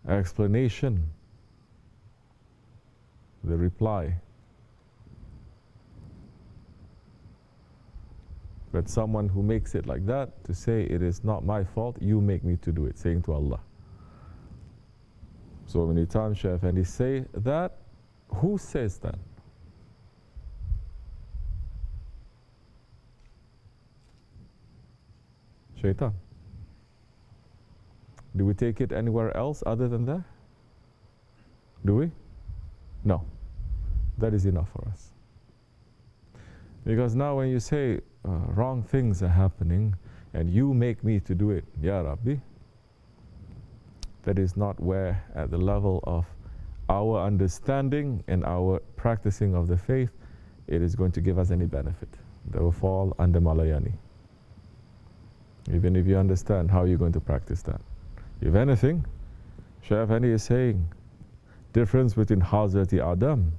explanation, the reply. But someone who makes it like that, to say it is not my fault, you make me to do it, saying to Allah. So many times Shaykh Effendi say that. Who says that? Shaitan. Do we take it anywhere else other than that? Do we? No. That is enough for us. Because now when you say wrong things are happening and you make me to do it, Ya Rabbi, that is not where at the level of our understanding and our practicing of the faith, it is going to give us any benefit. That will fall under Malayani. Even if you understand how you're going to practice that. If anything, Shaykh Effendi is saying, difference between Hazrati Adam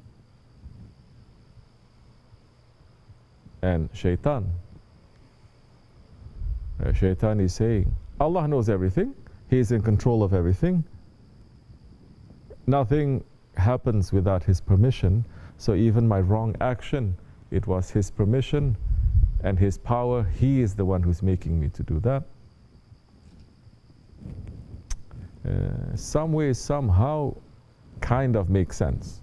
and Shaitan. Shaitan is saying, Allah knows everything, He is in control of everything. Nothing happens without His permission, so even my wrong action, it was His permission and His power. He is the one who's making me to do that. Some way, somehow, kind of makes sense.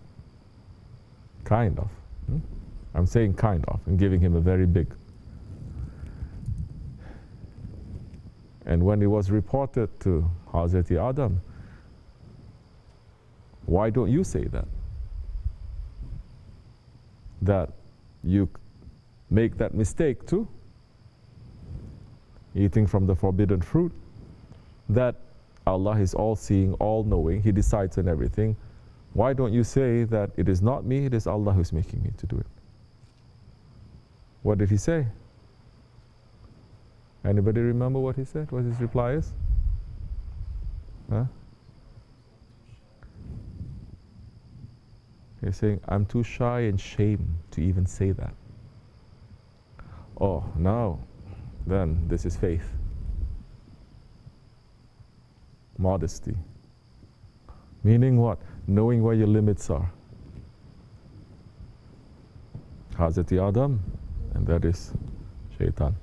Kind of. I'm saying kind of, and giving him a very big. And when it was reported to Hazrati Adam, why don't you say that? That you make that mistake too, eating from the forbidden fruit, that Allah is all-seeing, all-knowing, He decides on everything. Why don't you say that it is not me, it is Allah who's making me to do it? What did he say? Anybody remember what he said? What his reply is? Huh? He's saying, I'm too shy and shame to even say that. Oh, now, then this is faith. Modesty. Meaning what? Knowing where your limits are. Hazrati Adam, and that is Shaitan.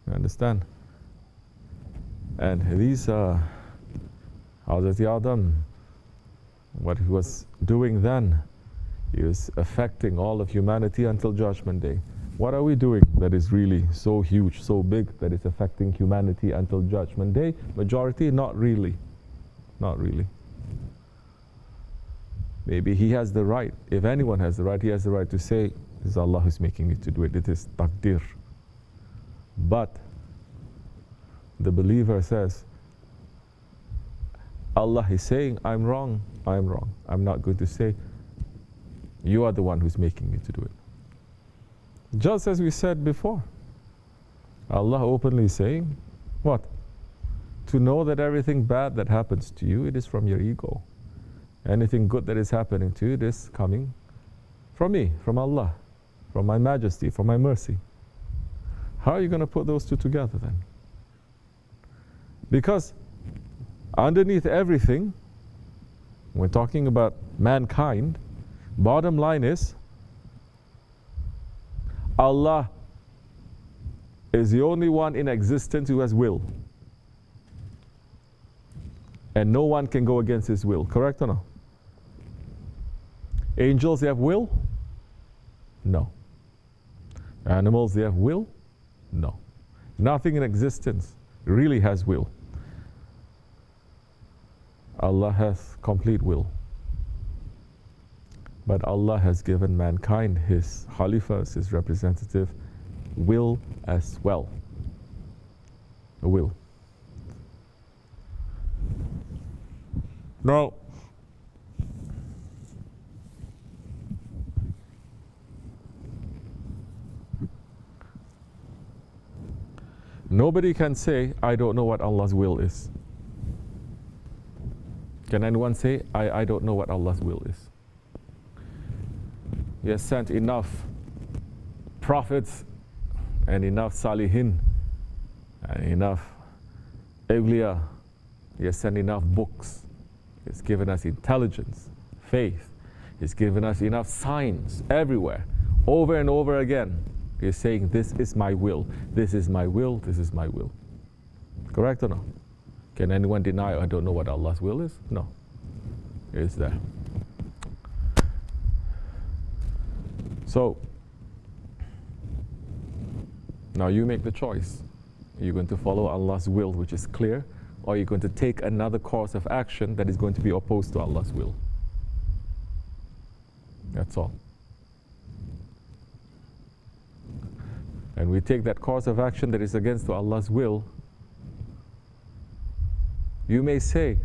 You understand? And these are Hazrati Adam, what he was doing then, he was affecting all of humanity until Judgment Day. What are we doing that is really so huge, so big, that is affecting humanity until Judgment Day? Majority, not really. Not really. Maybe he has the right, if anyone has the right, he has the right to say, it is Allah who's making me to do it, it is taqdir. But the believer says, Allah is saying, I'm wrong, I'm wrong. I'm not going to say, you are the one who's making me to do it. Just as we said before, Allah openly saying, what? To know that everything bad that happens to you, it is from your ego. Anything good that is happening to you, it is coming from me, from Allah, from my majesty, from my mercy. How are you going to put those two together then? Because underneath everything, we're talking about mankind, bottom line is, Allah is the only one in existence who has will. And no one can go against His will, correct or no? Angels, they have will? No. Animals, they have will? No. Nothing in existence really has will. Allah has complete will. But Allah has given mankind, His Khalifas, His representative, will as well. A will. Now, nobody can say, I don't know what Allah's will is. Can anyone say, I don't know what Allah's will is? He has sent enough prophets and enough salihin and enough awliya He has sent enough books. He has given us intelligence, faith. He's given us enough signs everywhere, over and over again. He's saying, this is my will, this is my will, this is my will. Correct or no? Can anyone deny, I don't know what Allah's will is? No. It's there. So, now you make the choice. Are you going to follow Allah's will, which is clear, or are you going to take another course of action that is going to be opposed to Allah's will? That's all. And we take that course of action that is against Allah's will. You may say,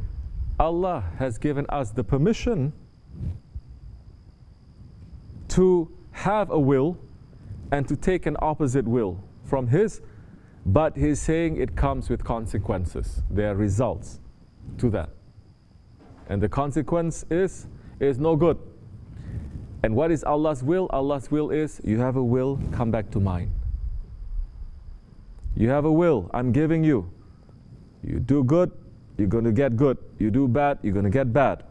Allah has given us the permission to have a will and to take an opposite will from His, but He's saying it comes with consequences. There are results to that. And the consequence is no good. And what is Allah's will? Allah's will is, you have a will, come back to mine. You have a will, I'm giving you. You do good, you're going to get good. You do bad, you're going to get bad.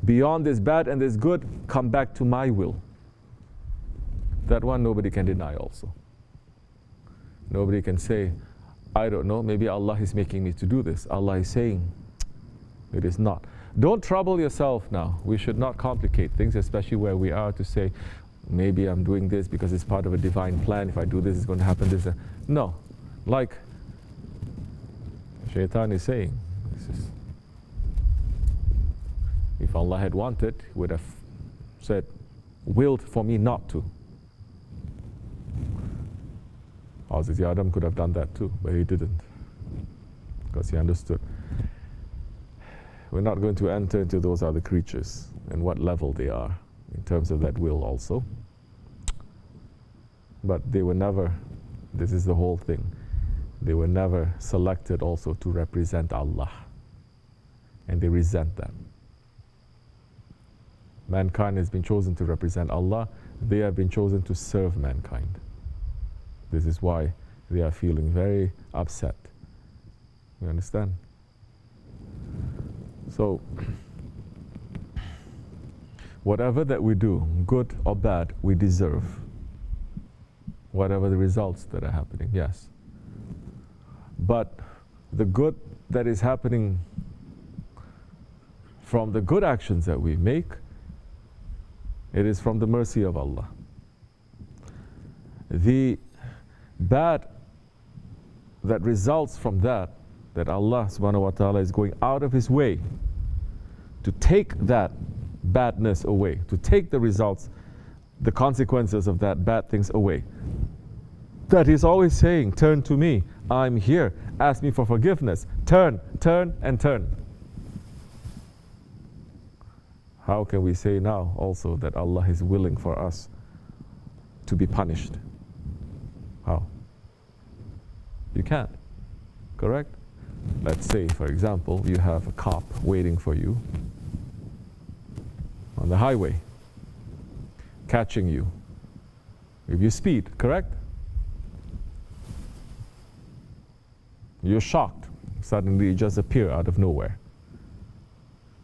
Beyond this bad and this good, come back to my will. That one nobody can deny also. Nobody can say, I don't know, maybe Allah is making me to do this. Allah is saying, it is not. Don't trouble yourself now. We should not complicate things, especially where we are, to say, maybe I'm doing this because it's part of a divine plan. If I do this, it's going to happen this. No. Like Shaitan is saying, if Allah had wanted, He would have said, willed for me not to. Hazrat Adam could have done that too, but he didn't, because he understood. We're not going to enter into those other creatures and what level they are in terms of that will also. But they were never, this is the whole thing, they were never selected also to represent Allah. And they resent that. Mankind has been chosen to represent Allah. They have been chosen to serve mankind. This is why they are feeling very upset. You understand? So, whatever that we do, good or bad, we deserve. Whatever the results that are happening, yes. But the good that is happening from the good actions that we make, it is from the mercy of Allah. The bad that results from that Allah subhanahu wa ta'ala is going out of His way to take that badness away, to take the results, the consequences of that bad things away. That He's always saying, turn to me, I'm here, ask me for forgiveness, turn, turn and turn. How can we say now also that Allah is willing for us to be punished? How? You can't, correct? Let's say, for example, you have a cop waiting for you on the highway, catching you. If you speed, correct? You're shocked. Suddenly you just appear out of nowhere.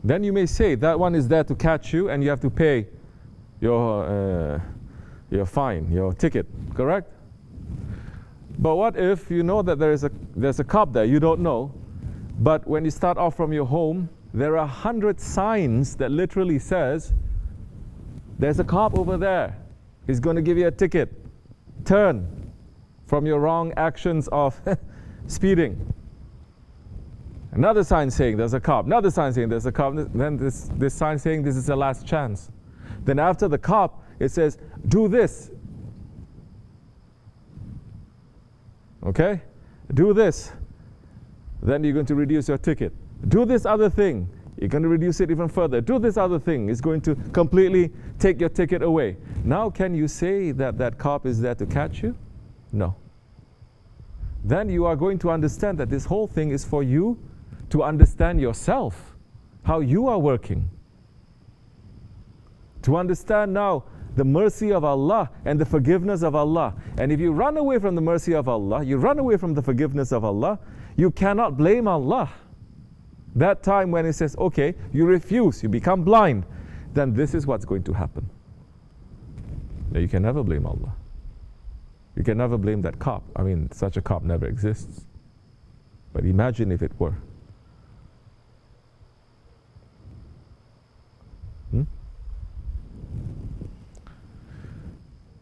Then you may say that one is there to catch you and you have to pay your fine, your ticket, correct? But what if you know that there's a cop there, you don't know, but when you start off from your home, there are 100 signs that literally says, there's a cop over there, he's going to give you a ticket, turn from your wrong actions of speeding. Another sign saying there's a cop, another sign saying there's a cop, then this sign saying this is the last chance. Then after the cop, it says, do this. Okay? Do this. Then you're going to reduce your ticket. Do this other thing. You're going to reduce it even further. Do this other thing. It's going to completely take your ticket away. Now can you say that that cop is there to catch you? No. Then you are going to understand that this whole thing is for you to understand yourself, how you are working. To understand now the mercy of Allah and the forgiveness of Allah. And if you run away from the mercy of Allah, you run away from the forgiveness of Allah, you cannot blame Allah. That time when it says, okay, you refuse, you become blind, then this is what's going to happen. Now, you can never blame Allah. You can never blame that cop. I mean, such a cop never exists. But imagine if it were.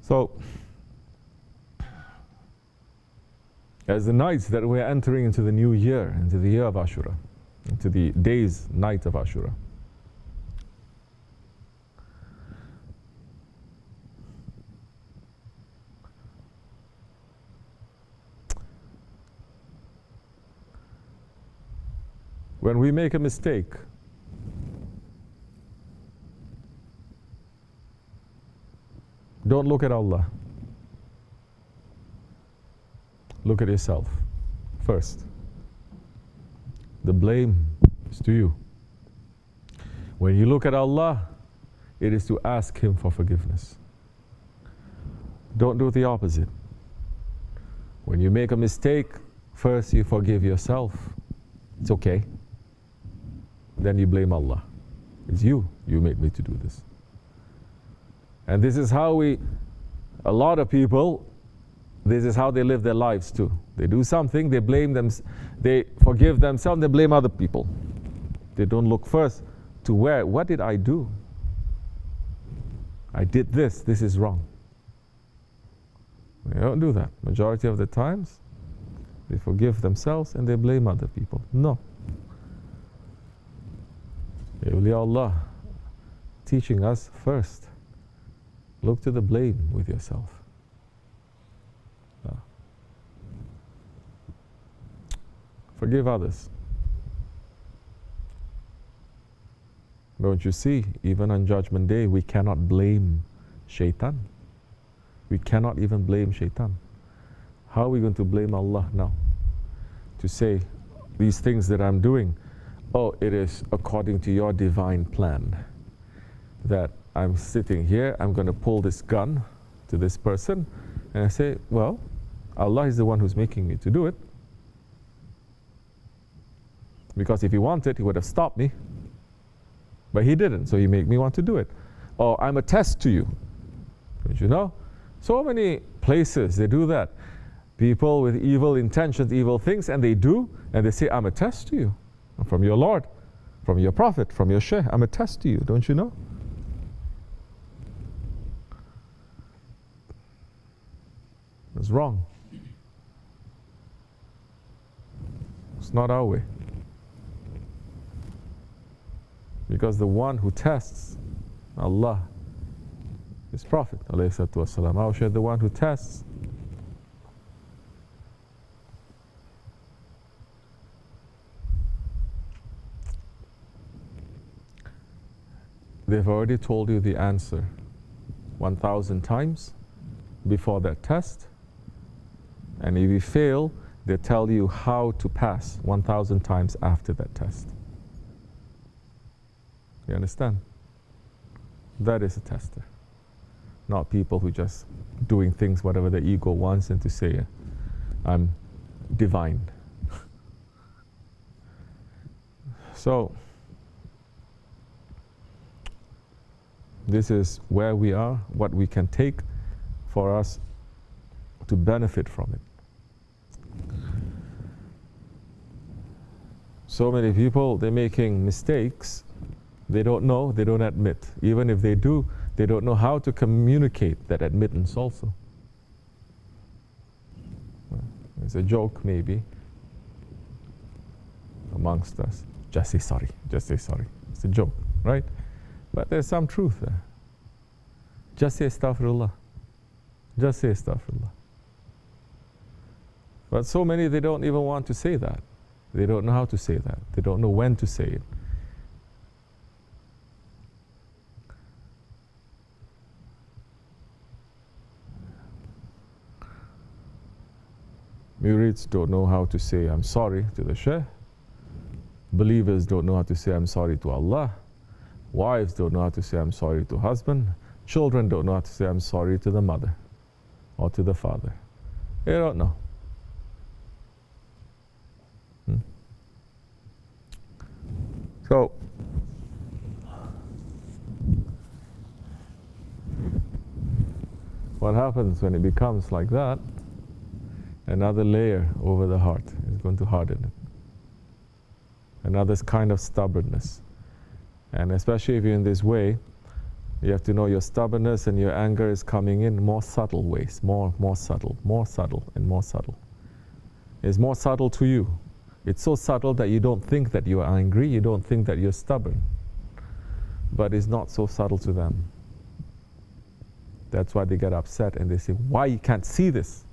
So, as the nights that we're entering into the new year, into the year of Ashura, into the days, night of Ashura, when we make a mistake, don't look at Allah. Look at yourself first. The blame is to you. When you look at Allah, it is to ask Him for forgiveness. Don't do the opposite. When you make a mistake, first you forgive yourself. It's okay. Then you blame Allah. It's you made me to do this. And this is how a lot of people, this is how they live their lives too. They do something, they blame them, they forgive themselves, they blame other people. They don't look first to what did I do? I did this is wrong. They don't do that. Majority of the times, they forgive themselves and they blame other people. No. Awliya Allah teaching us first, look to the blame with yourself. Forgive others. Don't you see, even on Judgment Day, we cannot blame Shaitan. We cannot even blame Shaitan. How are we going to blame Allah now? To say, these things that I'm doing, oh, it is according to your divine plan. That I'm sitting here, I'm going to pull this gun to this person, and I say, well, Allah is the one who's making me to do it. Because if He wanted, He would have stopped me. But He didn't, so He made me want to do it. Or I'm a test to you. Don't you know? So many places they do that. People with evil intentions, evil things, and they do, and they say, I'm a test to you. From your Lord, from your Prophet, from your Shaykh, I'm a test to you, don't you know? It's wrong. It's not our way. Because the one who tests Allah is Prophet ﷺ. How should the one who tests? They've already told you the answer 1,000 times before that test. And if you fail, they tell you how to pass 1,000 times after that test. You understand? That is a tester. Not people who just doing things whatever their ego wants and to say, I'm divine. So, this is where we are, what we can take for us to benefit from it. So many people, they're making mistakes. They don't know, they don't admit. Even if they do, they don't know how to communicate that admittance also. It's a joke maybe amongst us. Just say sorry, just say sorry. It's a joke, right? But there's some truth there. Just say astaghfirullah. Just say astaghfirullah. But so many, they don't even want to say that. They don't know how to say that. They don't know when to say it. Murids don't know how to say I'm sorry to the Shaykh. Believers don't know how to say I'm sorry to Allah. Wives don't know how to say I'm sorry to husband. Children don't know how to say I'm sorry to the mother or to the father. They don't know. So, what happens when it becomes like that? Another layer over the heart is going to harden it. Another kind of stubbornness. And especially if you're in this way, you have to know your stubbornness and your anger is coming in more subtle ways, more subtle, and more subtle. It's more subtle to you. It's so subtle that you don't think that you are angry, you don't think that you're stubborn. But it's not so subtle to them. That's why they get upset and they say, why you can't see this?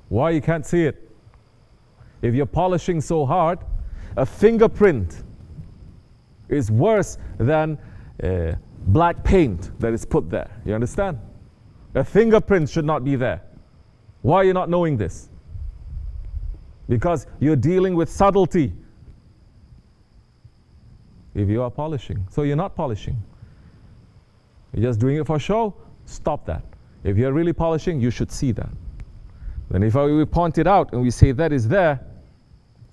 Why you can't see it? If you're polishing so hard, a fingerprint is worse than black paint that is put there. You understand? A fingerprint should not be there. Why are you not knowing this? Because you're dealing with subtlety. If you are polishing. So you're not polishing. You're just doing it for show. Stop that. If you're really polishing, you should see that. Then if we point it out and we say that is there,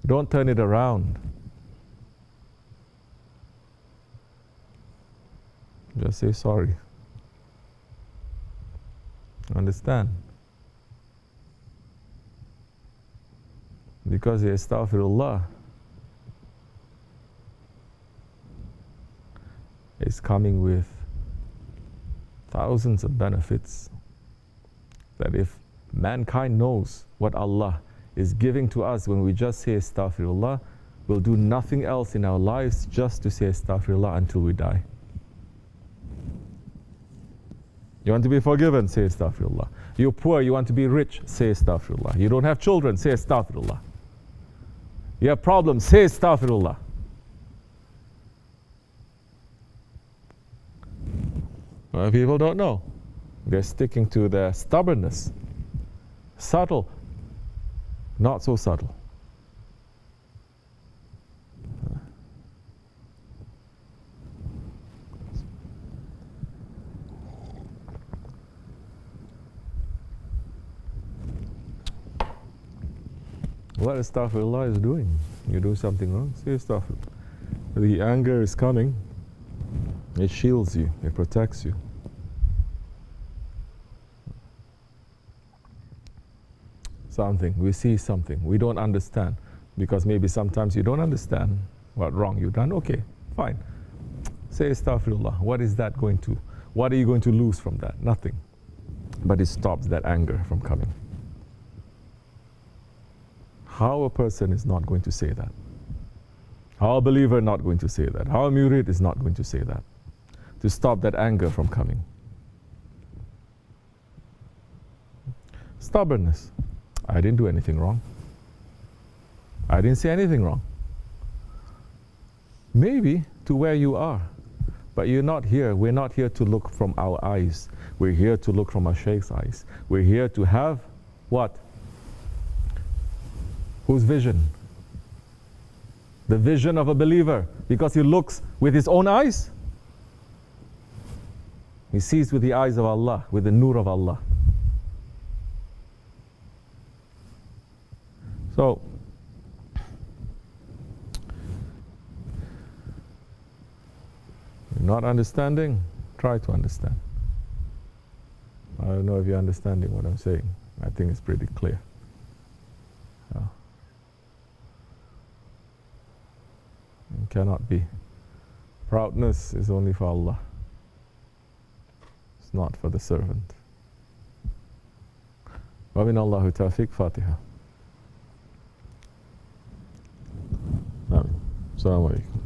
don't turn it around. Just say sorry. Understand? Because the astaghfirullah is coming with thousands of benefits that if mankind knows what Allah is giving to us when we just say astaghfirullah, we'll do nothing else in our lives just to say astaghfirullah until we die. You want to be forgiven? Say astaghfirullah. You're poor, you want to be rich? Say astaghfirullah. You don't have children? Say astaghfirullah. You have problems? Say astaghfirullah. Well, people don't know. They're sticking to their stubbornness. Subtle, not so subtle. What astaghfirullah is doing? You do something wrong, say astaghfirullah. The anger is coming, it shields you, it protects you. Something, we see something, we don't understand, because maybe sometimes you don't understand what wrong you've done. Okay, fine. Say astaghfirullah. What is that going to, what are you going to lose from that? Nothing. But it stops that anger from coming. How a person is not going to say that? How a believer not going to say that? How a murid is not going to say that? To stop that anger from coming. Stubbornness. I didn't do anything wrong. I didn't say anything wrong. Maybe to where you are, but you're not here. We're not here to look from our eyes. We're here to look from our Shaykh's eyes. We're here to have what? Whose vision? The vision of a believer, because he looks with his own eyes. He sees with the eyes of Allah, with the nur of Allah. So, you're not understanding? Try to understand. I don't know if you're understanding what I'm saying. I think it's pretty clear. It cannot be. Proudness is only for Allah. It's not for the servant. Wa min Allahu tawfiq. Fatiha. Amin. Assalamu alaikum.